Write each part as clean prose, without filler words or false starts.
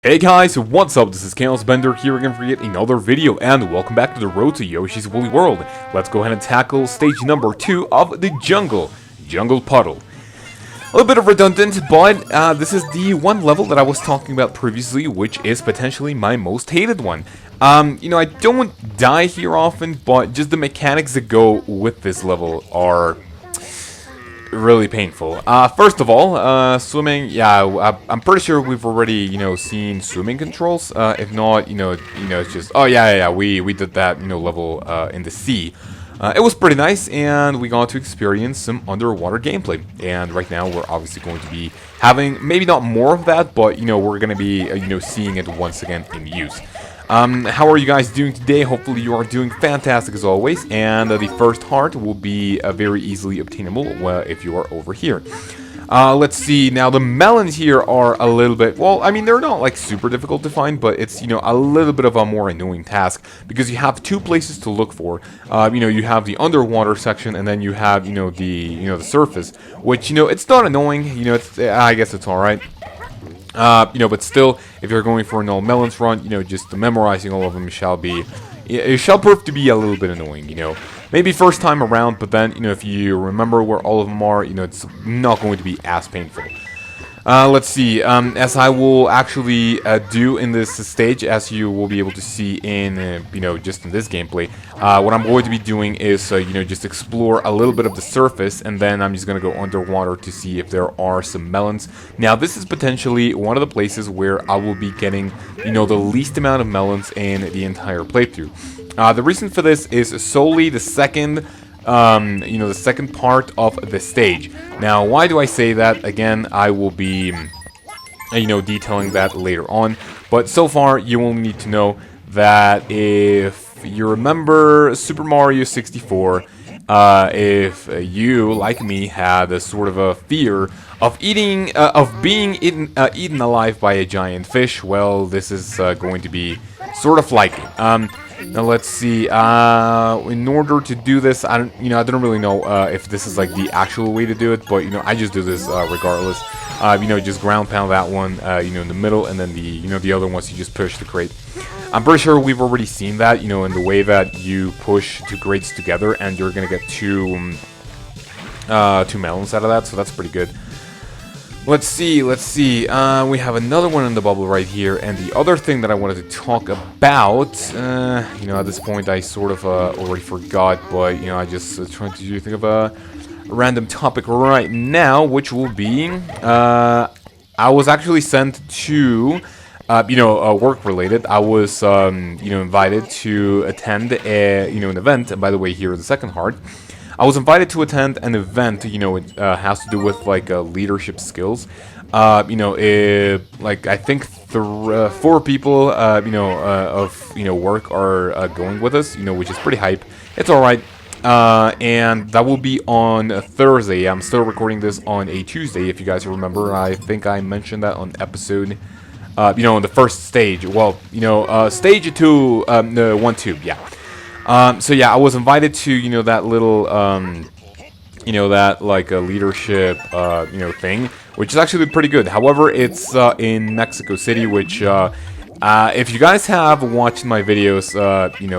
Hey guys, what's up? This is kaozbender here again for yet another video, and welcome back to the road to Yoshi's Woolly World. Let's go ahead and tackle stage number 2 of the Jungle Puddle. A little bit of redundant, but this is the one level that I was talking about previously, which is potentially my most hated one. I don't die here often, but just the mechanics that go with this level are really painful. First of all, swimming. Yeah, I'm pretty sure we've already, seen swimming controls. If not, it's just, oh yeah, we did that, level in the sea. It was pretty nice, and we got to experience some underwater gameplay. And right now, we're obviously going to be having maybe not more of that, but we're going to be, seeing it once again in use. How are you guys doing today? Hopefully you are doing fantastic as always, and the first heart will be very easily obtainable if you are over here. Let's see, now the melons here are a little bit, well, I mean, they're not like super difficult to find, but it's, a little bit of a more annoying task, because you have two places to look for. You have the underwater section, and then you have, the surface, which, it's not annoying, I guess it's alright. But still, if you're going for an all melons run, just memorizing all of them it shall prove to be a little bit annoying, Maybe first time around, but then, if you remember where all of them are, it's not going to be as painful. Let's see, as I will actually do in this stage, as you will be able to see in, just in this gameplay, what I'm going to be doing is, just explore a little bit of the surface, and then I'm just going to go underwater to see if there are some melons. Now, this is potentially one of the places where I will be getting, the least amount of melons in the entire playthrough. The reason for this is solely the second the second part of the stage. Now, why do I say that? Again, I will be, detailing that later on. But so far, you only need to know that if you remember Super Mario 64, if you, like me, had a sort of a fear of being eaten alive by a giant fish, well, this is going to be sort of like it. Now let's see. In order to do this, I don't really know if this is like the actual way to do it, but I just do this regardless. Just ground pound that one, in the middle, and then the other ones you just push the crate. I'm pretty sure we've already seen that, in the way that you push two crates together, and you're gonna get two melons out of that, so that's pretty good. Let's see, we have another one in the bubble right here, and the other thing that I wanted to talk about, at this point I sort of already forgot, but, I just trying to think of a random topic right now, which will be, I was actually sent to, work-related. I was, invited to attend, an event, and by the way, here is the second heart. I was invited to attend an event, it has to do with, like, leadership skills. Like, I think 4 people, of, work are going with us, which is pretty hype. It's alright. And that will be on Thursday. I'm still recording this on a Tuesday, if you guys remember. I think I mentioned that on episode, in the first stage. Well, stage 2, 1-2, yeah. So yeah, I was invited to, that little, that, like, a leadership, thing, which is actually pretty good. However, it's, in Mexico City, which, if you guys have watched my videos,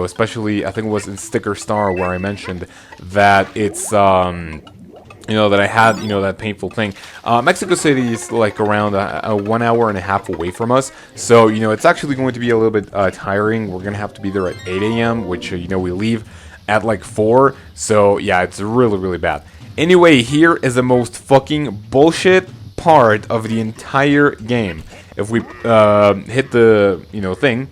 especially, I think it was in Sticker Star where I mentioned that it's, that I had, that painful thing. Mexico City is like around 1 hour and a half away from us, so, it's actually going to be a little bit tiring. We're going to have to be there at 8 a.m., which, we leave at like 4, so, yeah, it's really, really bad. Anyway, here is the most fucking bullshit part of the entire game. If we hit the, thing,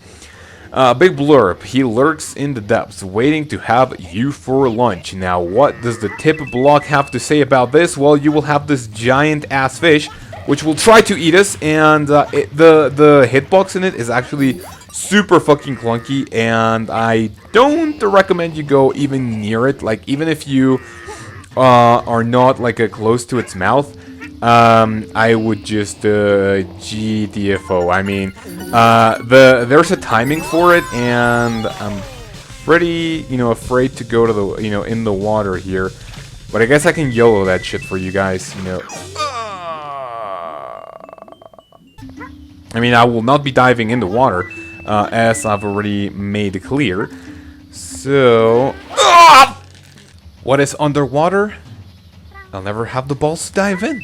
big blurb, he lurks in the depths, waiting to have you for lunch. Now, what does the tip block have to say about this? Well, you will have this giant-ass fish, which will try to eat us, and the hitbox in it is actually super fucking clunky, and I don't recommend you go even near it. Like, even if you are not, like, close to its mouth, I would just, GTFO. I mean, there's a timing for it, and I'm pretty, afraid to go to the, in the water here. But I guess I can YOLO that shit for you guys, I mean, I will not be diving in the water, as I've already made clear. So... what is underwater? I'll never have the balls to dive in.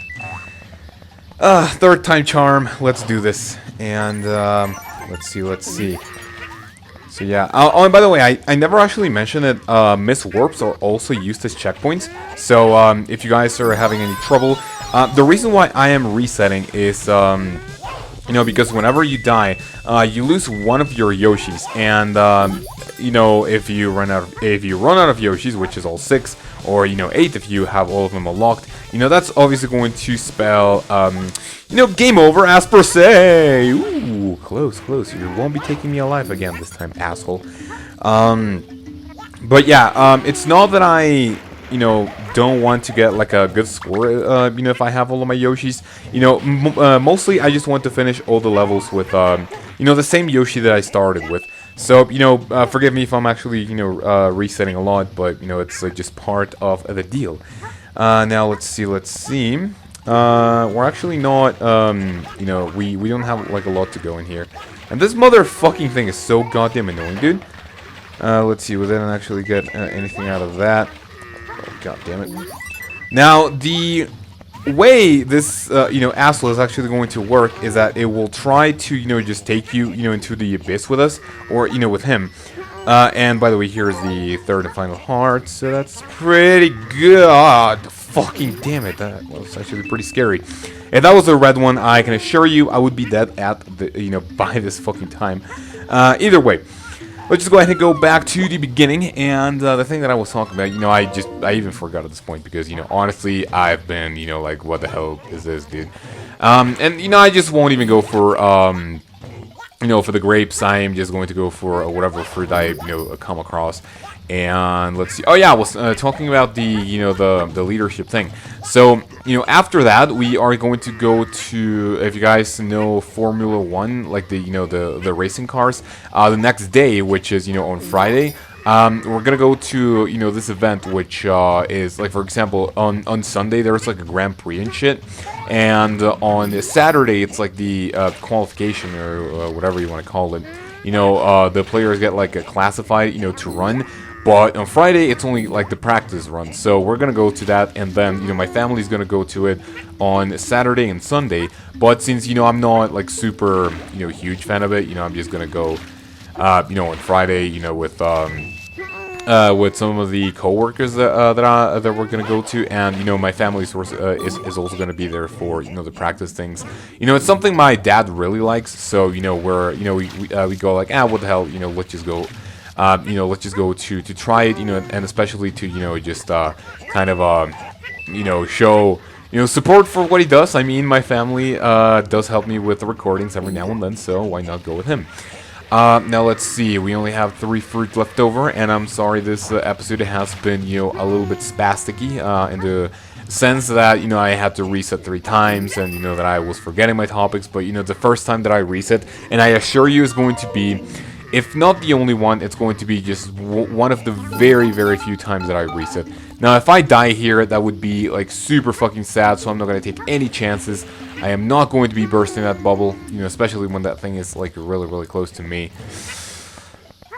Third time charm. Let's do this. And, let's see. So yeah, oh, and by the way, I never actually mentioned that Miss Warps are also used as checkpoints. So if you guys are having any trouble, the reason why I am resetting is you know, because whenever you die, you lose one of your Yoshis, and you know, if you run out of Yoshis, which is all 6, or you know 8 if you have all of them unlocked, you know, that's obviously going to spell you know, game over as per se. Ooh, close. You won't be taking me alive again this time, asshole. But yeah, it's not that I, you know, don't want to get like a good score, you know, if I have all of my Yoshis. You know, mostly I just want to finish all the levels with, you know, the same Yoshi that I started with. So, you know, forgive me if I'm actually, you know, resetting a lot, but, you know, it's just part of the deal. Now, let's see. We're actually not, you know, we don't have, like, a lot to go in here. And this motherfucking thing is so goddamn annoying, dude. Let's see, we didn't actually get anything out of that. Oh, god damn it. Now, the way this, you know, asshole is actually going to work is that it will try to, you know, just take you, you know, into the abyss with us, or, you know, with him. And by the way, here's the third and final heart, so that's pretty good. Fucking damn it, that was actually pretty scary. If that was a red one, I can assure you I would be dead at the, you know, by this fucking time. Either way, let's just go ahead and go back to the beginning, and the thing that I was talking about, you know, I even forgot at this point, because, you know, honestly, I've been, you know, like, what the hell is this, dude? And, you know, I just won't even go for, you know, for the grapes. I am just going to go for whatever fruit I, you know, come across. And let's see. Oh yeah, I was talking about the, you know, the leadership thing. So, you know, after that, we are going to go to, if you guys know Formula 1, like the, you know, the racing cars, the next day, which is, you know, on Friday, we're gonna go to, you know, this event, which is, like, for example, on Sunday, there's, like, a Grand Prix and shit. And on Saturday, it's, like, the qualification, or whatever you want to call it. You know, the players get, like, a classified, you know, to run. But on Friday, it's only, like, the practice run. So we're going to go to that, and then, you know, my family's going to go to it on Saturday and Sunday. But since, you know, I'm not, like, super, you know, huge fan of it, you know, I'm just going to go, you know, on Friday, you know, with some of the co-workers that we're going to go to. And, you know, my family is also going to be there for, you know, the practice things. You know, it's something my dad really likes. So, you know, we go like, what the hell, you know, let's just go. You know, let's just go to try it, you know, and especially to, you know, just kind of, you know, show, you know, support for what he does. I mean, my family does help me with the recordings every now and then, so why not go with him? Now let's see, we only have 3 fruit left over, and I'm sorry this episode has been, you know, a little bit spasticky in the sense that, you know, I had to reset 3 times, and, you know, that I was forgetting my topics. But, you know, the first time that I reset, and I assure you is going to be, if not the only one, it's going to be just one of the very, very few times that I reset. Now, if I die here, that would be, like, super fucking sad, so I'm not going to take any chances. I am not going to be bursting that bubble, you know, especially when that thing is, like, really, really close to me.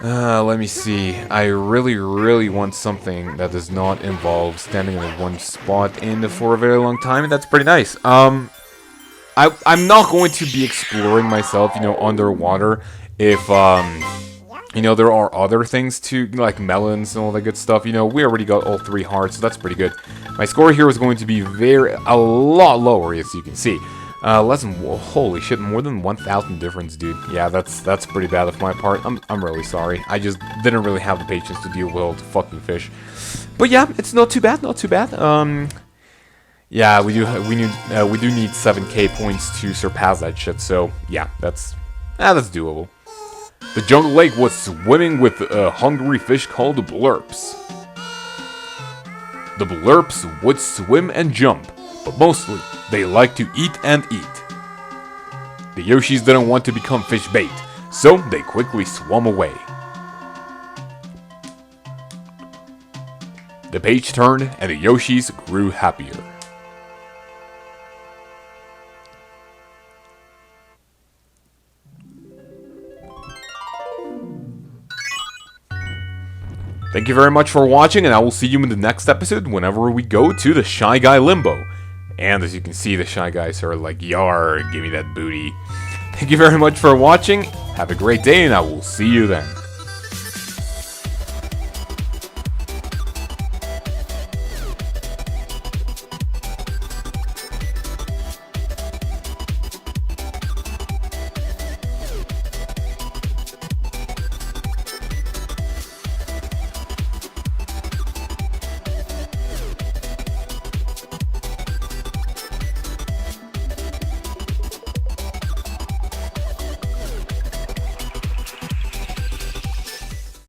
Let me see. I really, really want something that does not involve standing in one spot for a very long time, and that's pretty nice. I'm not going to be exploring myself, you know, underwater. If, you know, there are other things to, like, melons and all that good stuff. You know, we already got all 3 hearts, so that's pretty good. My score here is going to be a lot lower, as you can see. Less than, holy shit, more than 1,000 difference, dude. Yeah, that's pretty bad of my part. I'm really sorry. I just didn't really have the patience to deal with all the fucking fish. But yeah, it's not too bad, yeah, we do need 7k points to surpass that shit, so yeah, that's doable. The jungle lake was swimming with a hungry fish called blurps. The blurps would swim and jump, but mostly they like to eat and eat. The Yoshis didn't want to become fish bait, so they quickly swam away. The page turned and the Yoshis grew happier. Thank you very much for watching, and I will see you in the next episode whenever we go to the Shy Guy Limbo. And as you can see, the Shy Guys are like, "Yar, give me that booty." Thank you very much for watching. Have a great day, and I will see you then.